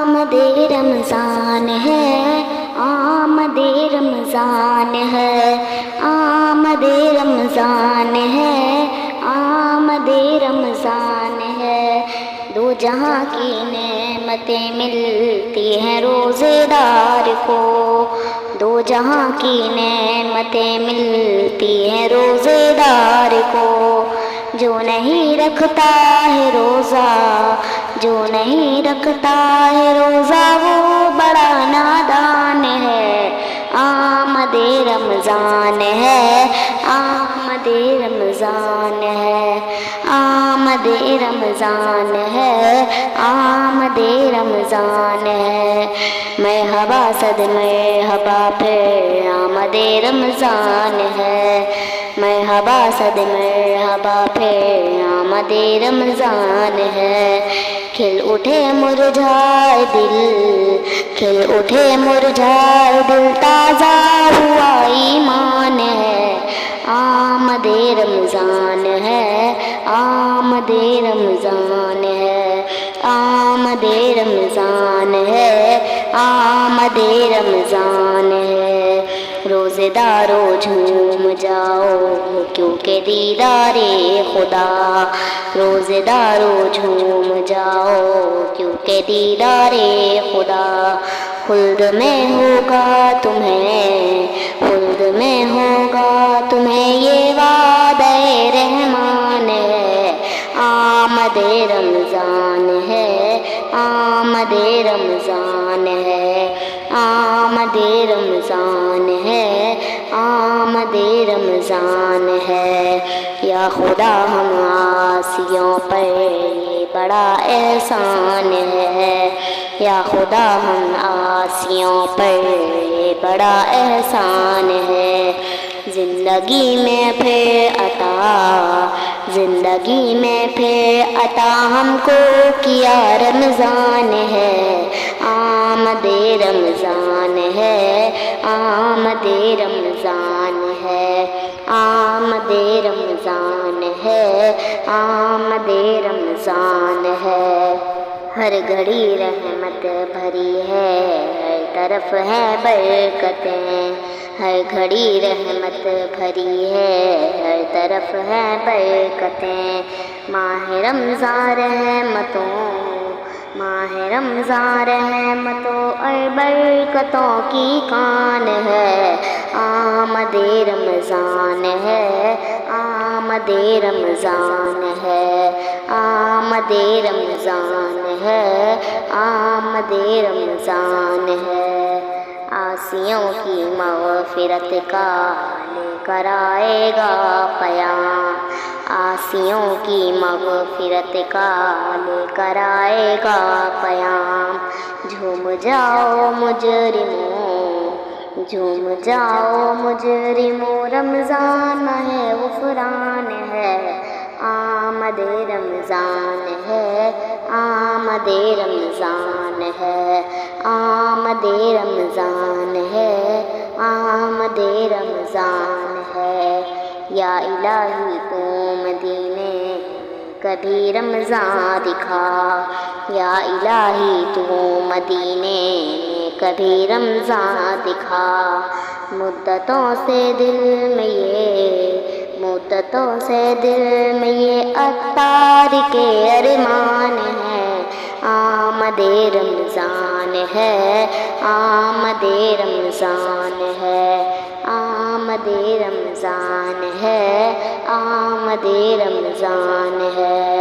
آمد رمضان ہے، آمد رمضان ہے، آمد رمضان ہے، آمد رمضان ہے۔ دو جہاں کی نعمتیں ملتی ہیں روزے دار کو، دو جہاں کی نعمتیں ملتی ہیں روزے دار کو۔ جو نہیں رکھتا ہے روزہ، جو نہیں رکھتا ہے روزہ وہ بڑا نادان ہے۔ آمد رمضان ہے، آمد رمضان ہے، آمد رمضان ہے، آمد رمضان ہے۔ مرحبا صد مرحبا پھر آمد رمضان ہے، مرحبا صد مرحبا پھر آمد رمضان ہے۔ کھل اٹھے مرجھائے دل، کھل اٹھے مرجھائے دل، تازہ ہوا ایمان ہے۔ آمد رمضان ہے، آمد رمضان ہے، آمد رمضان ہے، آمد رمضان ہے۔ روزے دارو جھوم جاؤ کیونکہ دیدار خدا، روزے دارو جھوم جاؤ کیونکہ دیدار خدا۔ خلد میں ہوگا تمہیں، خلد میں ہوگا تمہیں یہ وعدہ رحمان ہے۔ آمد رمضان ہے، آمد رمضان ہے، آمد رمضان ہے، آمد رمضان ہے۔ یا خدا ہم عاصیوں پر یہ بڑا احسان ہے، یا خدا ہم عاصیوں پر یہ بڑا احسان ہے۔ زندگی میں پھر عطا، زندگی میں پھر عطا ہم کو کیا رمضان ہے۔ آمد رمضان ہے، آمد رمضان ہے، آمد رمضان ہے، آمد رمضان ہے۔ ہر گھڑی رحمت بھری ہے، ہر طرف ہے برکتیں، ہر گھڑی رحمت بھری ہے، ہر طرف ہے برکتیں۔ ماہ رمضان رحمتوں، ماہ رمضان رحمتوں اور برکتوں کی کان ہے۔ آمد رمضان ہے، آمد رمضان ہے، آمد رمضان ہے، آمد رمضان ہے۔ عاصیوں کی مغفرت کا لے کر آئے گا قیام، عاصیوں کی مغفرت کا لے کر آئے گا قیام۔ جھوم جاؤ مجرموں، جھوم جاؤ مجرموں، رمضان ہے غفران ہے۔ آمد رمضان ہے، آمد رمضان ہے، آمد رمضان ہے، آمد رمضان ہے۔ یا الہی تو مدینے کبھی رمضان دکھا، یا الہی تو مدینے کبھی رمضان دکھا۔ مدتوں سے دل میں یہ، مدتوں سے دل میں یہ عطار کے ارمان ہے۔ آمد رمضان ہے، آمد رمضان ہے، آمد رمضان ہے، آمد رمضان ہے۔